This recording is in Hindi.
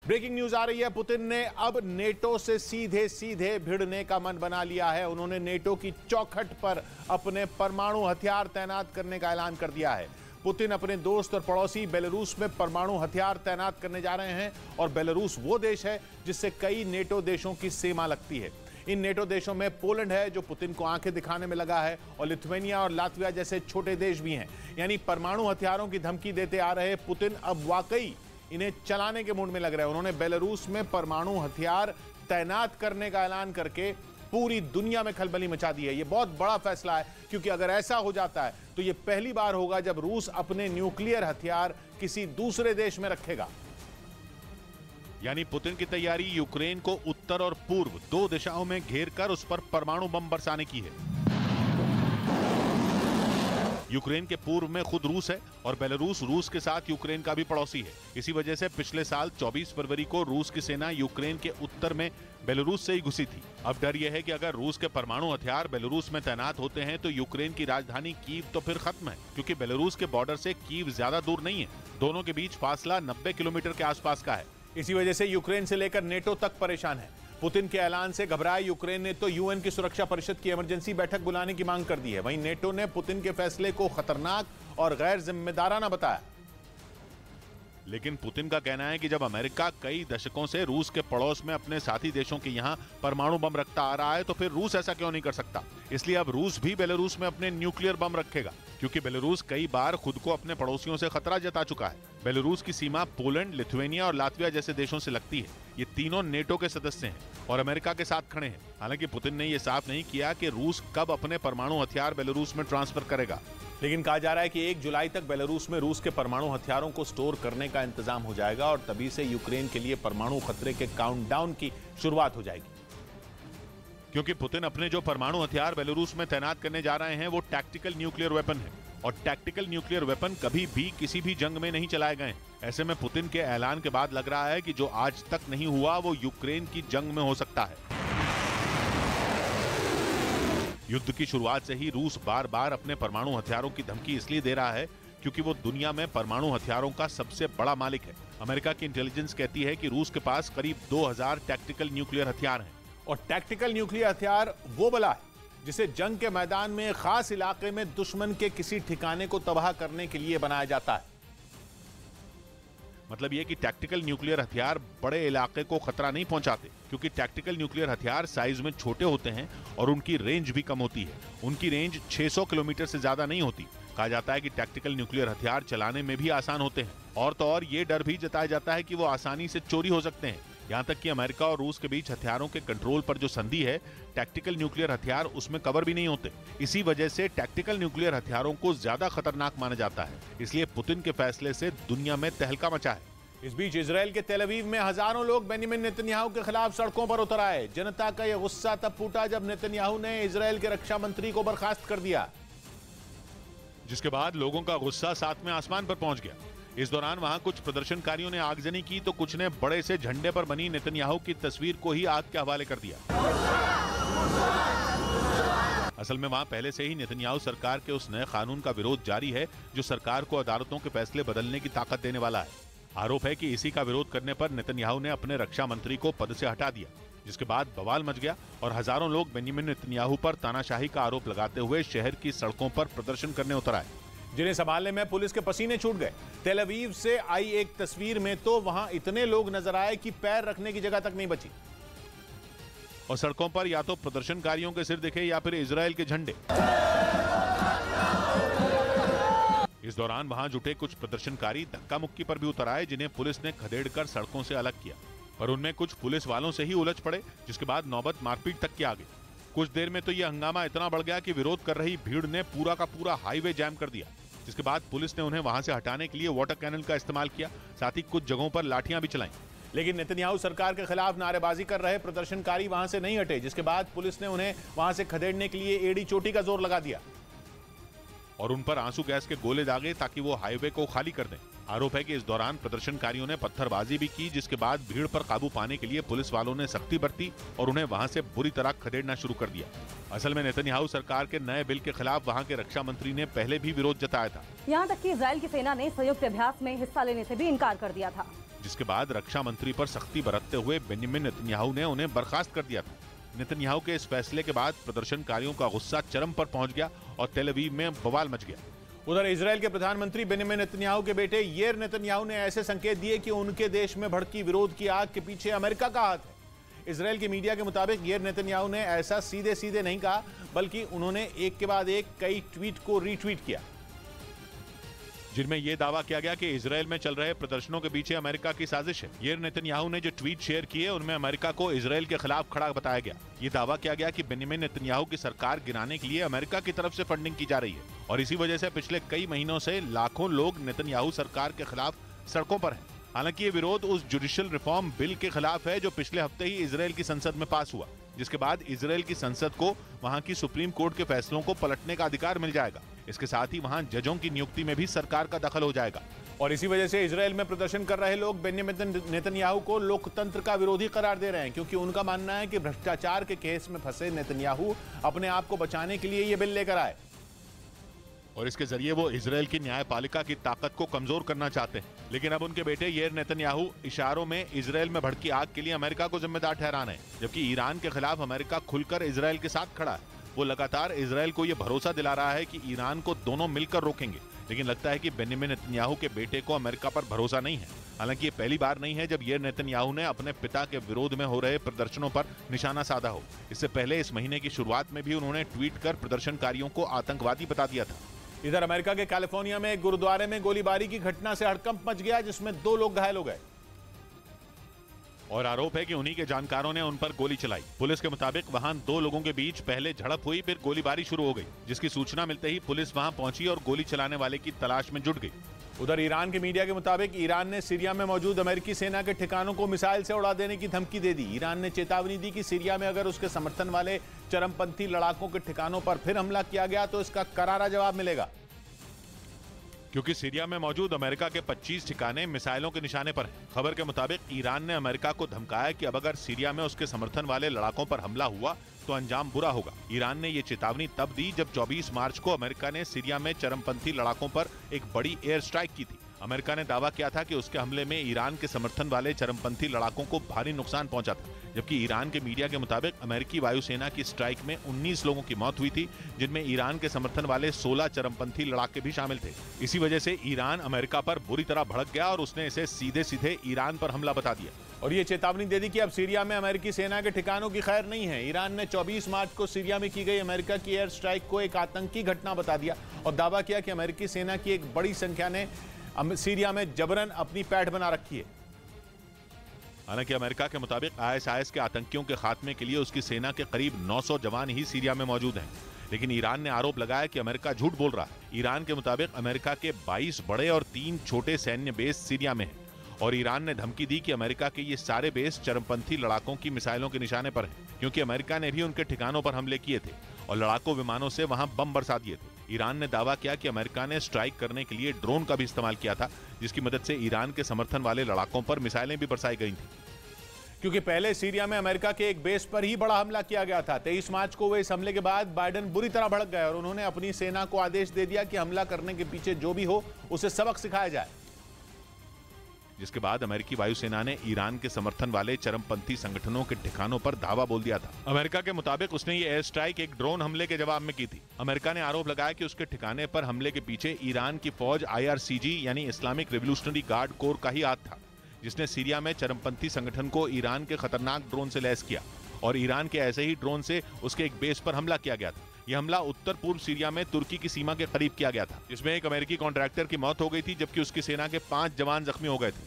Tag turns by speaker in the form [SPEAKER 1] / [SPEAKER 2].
[SPEAKER 1] ब्रेकिंग न्यूज आ रही है। पुतिन ने अब नेटो से सीधे सीधे भिड़ने का मन बना लिया है। उन्होंने नेटो की चौखट पर अपने परमाणु हथियार तैनात करने का ऐलान कर दिया है। पुतिन अपने दोस्त और पड़ोसी बेलारूस में परमाणु हथियार तैनात करने जा रहे हैं और बेलारूस वो देश है जिससे कई नेटो देशों की सीमा लगती है। इन नेटो देशों में पोलैंड है जो पुतिन को आंखें दिखाने में लगा है, और लिथुआनिया और लातविया जैसे छोटे देश भी हैं। यानी परमाणु हथियारों की धमकी देते आ रहे पुतिन अब वाकई इन्हें चलाने के मूड में लग रहे हैं। उन्होंने बेलारूस में परमाणु हथियार तैनात करने का ऐलान करके पूरी दुनिया में खलबली मचा दी है। यह बहुत बड़ा फैसला है, क्योंकि अगर ऐसा हो जाता है तो यह पहली बार होगा जब रूस अपने न्यूक्लियर हथियार किसी दूसरे देश में रखेगा।
[SPEAKER 2] यानी पुतिन की तैयारी यूक्रेन को उत्तर और पूर्व दो दिशाओं में घेरकर उस पर परमाणु बम बरसाने की है। यूक्रेन के पूर्व में खुद रूस है और बेलारूस रूस के साथ यूक्रेन का भी पड़ोसी है। इसी वजह से पिछले साल 24 फरवरी को रूस की सेना यूक्रेन के उत्तर में बेलारूस से ही घुसी थी। अब डर यह है कि अगर रूस के परमाणु हथियार बेलारूस में तैनात होते हैं तो यूक्रेन की राजधानी कीव तो फिर खत्म है, क्योंकि बेलारूस के बॉर्डर से कीव ज्यादा दूर नहीं है। दोनों के बीच फासला 90 किलोमीटर के आसपास का है।
[SPEAKER 1] इसी वजह से यूक्रेन से लेकर नेटो तक परेशान है। पुतिन के ऐलान से घबराए यूक्रेन ने तो यूएन की सुरक्षा परिषद की इमरजेंसी बैठक बुलाने की मांग कर दी है। वहीं नेटो ने पुतिन के फैसले को खतरनाक और गैर जिम्मेदाराना बताया।
[SPEAKER 2] लेकिन पुतिन का कहना है कि जब अमेरिका कई दशकों से रूस के पड़ोस में अपने साथी देशों के यहाँ परमाणु बम रखता आ रहा है तो फिर रूस ऐसा क्यों नहीं कर सकता। इसलिए अब रूस भी बेलारूस में अपने न्यूक्लियर बम रखेगा, क्योंकि बेलारूस कई बार खुद को अपने पड़ोसियों से खतरा जता चुका है। बेलारूस की सीमा पोलैंड, लिथुआनिया और लातविया जैसे देशों से लगती है। ये तीनों नेटो के सदस्य हैं और अमेरिका के साथ खड़े हैं। हालांकि पुतिन ने यह साफ नहीं किया कि रूस कब अपने परमाणु हथियार बेलारूस में ट्रांसफर करेगा।
[SPEAKER 1] लेकिन कहा जा रहा है कि 1 जुलाई तक बेलारूस में रूस के परमाणु हथियारों को स्टोर करने का इंतजाम हो जाएगा और तभी से यूक्रेन के लिए परमाणु खतरे के काउंटडाउन की शुरुआत हो जाएगी।
[SPEAKER 2] क्योंकि पुतिन अपने जो परमाणु हथियार बेलारूस में तैनात करने जा रहे हैं वो टैक्टिकल न्यूक्लियर वेपन है, और टैक्टिकल न्यूक्लियर वेपन कभी भी किसी भी जंग में नहीं चलाए गए। ऐसे में पुतिन के ऐलान के बाद लग रहा है कि जो आज तक नहीं हुआ वो यूक्रेन की जंग में हो सकता है। युद्ध की शुरुआत से ही रूस बार बार अपने परमाणु हथियारों की धमकी इसलिए दे रहा है क्योंकि वो दुनिया में परमाणु हथियारों का सबसे बड़ा मालिक है। अमेरिका की इंटेलिजेंस कहती है कि रूस के पास करीब 2000 टैक्टिकल न्यूक्लियर हथियार हैं।
[SPEAKER 1] और टैक्टिकल न्यूक्लियर हथियार वो बला है जिसे जंग के मैदान में खास इलाके में दुश्मन के किसी ठिकाने को तबाह करने के लिए बनाया जाता है।
[SPEAKER 2] मतलब यह कि टैक्टिकल न्यूक्लियर हथियार बड़े इलाके को खतरा नहीं पहुंचाते, क्योंकि टैक्टिकल न्यूक्लियर हथियार साइज में छोटे होते हैं और उनकी रेंज भी कम होती है। उनकी रेंज 600 किलोमीटर से ज्यादा नहीं होती। कहा जाता है कि टैक्टिकल न्यूक्लियर हथियार चलाने में भी आसान होते हैं, और तो और ये डर भी जताया जाता है कि वो आसानी से चोरी हो सकते हैं। यहाँ तक कि अमेरिका और रूस के बीच हथियारों के कंट्रोल पर जो संधि है, टैक्टिकल न्यूक्लियर हथियार उसमें कवर भी नहीं होते। इसी वजह से टैक्टिकल न्यूक्लियर हथियारों को ज्यादा खतरनाक माना जाता है। इसलिए पुतिन के फैसले से दुनिया में तहलका मचा है।
[SPEAKER 1] इस बीच इजराइल के तेल अवीव में हजारों लोग बेंजामिन नेतन्याहू के खिलाफ सड़कों पर उतर आए। जनता का यह गुस्सा तब फूटा जब नेतन्याहू ने इजराइल के रक्षा मंत्री को बर्खास्त कर दिया,
[SPEAKER 2] जिसके बाद लोगों का गुस्सा सातवें आसमान पर पहुंच गया। इस दौरान वहां कुछ प्रदर्शनकारियों ने आगजनी की तो कुछ ने बड़े से झंडे पर बनी नेतन्याहू की तस्वीर को ही आग के हवाले कर दिया। असल में वहां पहले से ही नेतन्याहू सरकार के उस नए कानून का विरोध जारी है जो सरकार को अदालतों के फैसले बदलने की ताकत देने वाला है। आरोप है कि इसी का विरोध करने पर नेतन्याहू ने अपने रक्षा मंत्री को पद से हटा दिया, जिसके बाद बवाल मच गया और हजारों लोग बेंजामिन नेतन्याहू पर तानाशाही का आरोप लगाते हुए शहर की सड़कों पर प्रदर्शन करने उतर आए,
[SPEAKER 1] जिन्हें संभालने में पुलिस के पसीने छूट गए। तेल अवीव से आई एक तस्वीर में तो वहां इतने लोग नजर आए कि पैर रखने की जगह तक नहीं बची,
[SPEAKER 2] और सड़कों पर या तो प्रदर्शनकारियों के सिर दिखे या फिर इजराइल के झंडे। इस दौरान वहां जुटे कुछ प्रदर्शनकारी धक्का मुक्की पर भी उतर आए, जिन्हें पुलिस ने खदेड़कर सड़कों से अलग किया, पर उनमें कुछ पुलिस वालों से ही उलझ पड़े, जिसके बाद नौबत मारपीट तक की आ गई। कुछ देर में तो यह हंगामा इतना बढ़ गया कि विरोध कर रही भीड़ ने पूरा का पूरा हाईवे जैम कर दिया, जिसके बाद पुलिस ने उन्हें वहां से हटाने के लिए वाटर कैनन का इस्तेमाल किया, साथ ही कुछ जगहों पर लाठियां भी चलाई।
[SPEAKER 1] लेकिन नेतन्याहू सरकार के खिलाफ नारेबाजी कर रहे प्रदर्शनकारी वहां से नहीं हटे, जिसके बाद पुलिस ने उन्हें वहां से खदेड़ने के लिए एड़ी चोटी का जोर लगा दिया
[SPEAKER 2] और उन पर आंसू गैस के गोले दागे ताकि वो हाईवे को खाली कर दें। आरोप है कि इस दौरान प्रदर्शनकारियों ने पत्थरबाजी भी की, जिसके बाद भीड़ पर काबू पाने के लिए पुलिस वालों ने सख्ती बरती और उन्हें वहां से बुरी तरह खदेड़ना शुरू कर दिया। असल में नेतन्याहू सरकार के नए बिल के खिलाफ वहां के रक्षा मंत्री ने पहले भी विरोध जताया था।
[SPEAKER 3] यहाँ तक कि इजराइल की सेना ने संयुक्त अभ्यास में हिस्सा लेने से भी इनकार कर दिया था।
[SPEAKER 2] जिसके बाद रक्षा मंत्री पर सख्ती बरतते हुए बेंजामिन नेतन्याहू ने उन्हें बर्खास्त कर दिया था। नेतन्याहू के इस फैसले के बाद प्रदर्शनकारियों का गुस्सा चरम पर पहुंच गया और तेल अवीव में बवाल मच गया।
[SPEAKER 1] उधर इजराइल के प्रधानमंत्री बेंजामिन नेतन्याहू के बेटे याईर नेतन्याहू ने ऐसे संकेत दिए कि उनके देश में भड़की विरोध की आग के पीछे अमेरिका का हाथ है। इजराइल के मीडिया के मुताबिक याईर नेतन्याहू ने ऐसा सीधे सीधे नहीं कहा, बल्कि उन्होंने एक के बाद एक कई ट्वीट को रीट्वीट किया,
[SPEAKER 2] जिनमें यह दावा किया गया कि इजराइल में चल रहे प्रदर्शनों के पीछे अमेरिका की साजिश है। याईर नेतन्याहू ने जो ट्वीट शेयर किए उनमें अमेरिका को इजराइल के खिलाफ खड़ा बताया गया। ये दावा किया गया कि बेंजामिन नेतन्याहू की सरकार गिराने के लिए अमेरिका की तरफ से फंडिंग की जा रही है और इसी वजह से पिछले कई महीनों से लाखों लोग नेतन्याहू सरकार के खिलाफ सड़कों पर हैं। हालांकि ये विरोध उस जुडिशियल रिफॉर्म बिल के खिलाफ है जो पिछले हफ्ते ही इजराइल की संसद में पास हुआ, जिसके बाद इजराइल की संसद को वहां की सुप्रीम कोर्ट के फैसलों को पलटने का अधिकार मिल जाएगा। इसके साथ ही वहां जजों की नियुक्ति में भी सरकार का दखल हो जाएगा।
[SPEAKER 1] और इसी वजह से इजराइल में प्रदर्शन कर रहे लोग बेंजामिन नेतन्याहू को लोकतंत्र का विरोधी करार दे रहे हैं, क्योंकि उनका मानना है कि भ्रष्टाचार के केस में फंसे नेतन्याहू अपने आप को बचाने के लिए ये बिल लेकर आए
[SPEAKER 2] और इसके जरिए वो इजराइल की न्यायपालिका की ताकत को कमजोर करना चाहते हैं। लेकिन अब उनके बेटे याईर नेतन्याहू इशारों में इजराइल में भड़की आग के लिए अमेरिका को जिम्मेदार ठहरा रहे हैं, जबकि ईरान के खिलाफ अमेरिका खुलकर इजराइल के साथ खड़ा है। वो लगातार इजराइल को ये भरोसा दिला रहा है कि ईरान को दोनों मिलकर रोकेंगे, लेकिन लगता है कि बेंजामिन नेतन्याहू के बेटे को अमेरिका पर भरोसा नहीं है। हालांकि ये पहली बार नहीं है जब याईर नेतन्याहू ने अपने पिता के विरोध में हो रहे प्रदर्शनों पर निशाना साधा हो। इससे पहले इस महीने की शुरुआत में भी उन्होंने ट्वीट कर प्रदर्शनकारियों को आतंकवादी बता दिया था।
[SPEAKER 1] इधर अमेरिका के कैलिफोर्निया में एक गुरुद्वारे में गोलीबारी की घटना से हड़कंप मच गया, जिसमें 2 लोग घायल हो गए
[SPEAKER 2] और आरोप है कि उन्हीं के जानकारों ने उन पर गोली चलाई। पुलिस के मुताबिक वहां 2 लोगों के बीच पहले झड़प हुई, फिर गोलीबारी शुरू हो गई, जिसकी सूचना मिलते ही पुलिस वहां पहुंची और गोली चलाने वाले की तलाश में जुट गई।
[SPEAKER 1] उधर ईरान के मीडिया के मुताबिक ईरान ने सीरिया में मौजूद अमेरिकी सेना के ठिकानों को मिसाइल से उड़ा देने की धमकी दे दी। ईरान ने चेतावनी दी कि सीरिया में अगर उसके समर्थन वाले चरमपंथी लड़ाकों के ठिकानों पर फिर हमला किया गया तो इसका करारा जवाब मिलेगा,
[SPEAKER 2] क्योंकि सीरिया में मौजूद अमेरिका के 25 ठिकाने मिसाइलों के निशाने पर हैं। खबर के मुताबिक ईरान ने अमेरिका को धमकाया कि अब अगर सीरिया में उसके समर्थन वाले लड़ाकों पर हमला हुआ तो अंजाम बुरा होगा। ईरान ने ये चेतावनी तब दी जब 24 मार्च को अमेरिका ने सीरिया में चरमपंथी लड़ाकों पर एक बड़ी एयर स्ट्राइक की थी। अमेरिका ने दावा किया था कि उसके हमले में ईरान के समर्थन वाले चरमपंथी लड़ाकों को भारी नुकसान पहुंचा था, जबकि ईरान के मीडिया के मुताबिक अमेरिकी वायुसेना की स्ट्राइक में 19 लोगों की मौत हुई थी, जिनमें ईरान के समर्थन वाले 16 चरमपंथी लड़ाके भी शामिल थे। इसी वजह से ईरान अमेरिका पर बुरी तरह भड़क गया और उसने इसे सीधे सीधे ईरान पर हमला बता दिया
[SPEAKER 1] और ये चेतावनी दे दी कि अब सीरिया में अमेरिकी सेना के ठिकानों की खैर नहीं है। ईरान ने 24 मार्च को सीरिया में की गई अमेरिका की एयर स्ट्राइक को एक आतंकी घटना बता दिया और दावा किया कि अमेरिकी सेना की एक बड़ी संख्या ने सीरिया में जबरन अपनी पैठ बना रखी है।
[SPEAKER 2] हालांकि अमेरिका के मुताबिक आईएसआईएस के आतंकियों के खात्मे के लिए उसकी सेना के करीब 900 जवान ही सीरिया में मौजूद हैं, लेकिन ईरान ने आरोप लगाया कि अमेरिका झूठ बोल रहा है। ईरान के मुताबिक अमेरिका के 22 बड़े और 3 छोटे सैन्य बेस सीरिया में हैं और ईरान ने धमकी दी कि अमेरिका के ये सारे बेस चरमपंथी लड़ाकों की मिसाइलों के निशाने पर हैं, क्योंकि अमेरिका ने भी उनके ठिकानों पर हमले किए थे और लड़ाकू विमानों से वहां बम बरसा दिए थे। ईरान ने दावा किया कि अमेरिका ने स्ट्राइक करने के लिए ड्रोन का भी इस्तेमाल किया था, जिसकी मदद से ईरान के समर्थन वाले लड़ाकों पर मिसाइलें भी बरसाई गई थी,
[SPEAKER 1] क्योंकि पहले सीरिया में अमेरिका के एक बेस पर ही बड़ा हमला किया गया था। 23 मार्च को हुए इस हमले के बाद बाइडेन बुरी तरह भड़क गए और उन्होंने अपनी सेना को आदेश दे दिया कि हमला करने के पीछे जो भी हो उसे सबक सिखाया जाए,
[SPEAKER 2] जिसके बाद अमेरिकी वायुसेना ने ईरान के समर्थन वाले चरमपंथी संगठनों के ठिकानों पर धावा बोल दिया था। अमेरिका के मुताबिक उसने ये एयर स्ट्राइक एक ड्रोन हमले के जवाब में की थी। अमेरिका ने आरोप लगाया कि उसके ठिकाने पर हमले के पीछे ईरान की फौज IRCG यानी इस्लामिक रिवोल्यूशनरी गार्ड कोर का ही हाथ था, जिसने सीरिया में चरमपंथी संगठन को ईरान के खतरनाक ड्रोन से लैस किया और ईरान के ऐसे ही ड्रोन से उसके एक बेस पर हमला किया गया था। यह हमला उत्तर पूर्व सीरिया में तुर्की की सीमा के करीब किया गया था, जिसमें एक अमेरिकी कॉन्ट्रैक्टर की मौत हो गई थी, जबकि उसकी सेना के 5 जवान जख्मी हो गए थे।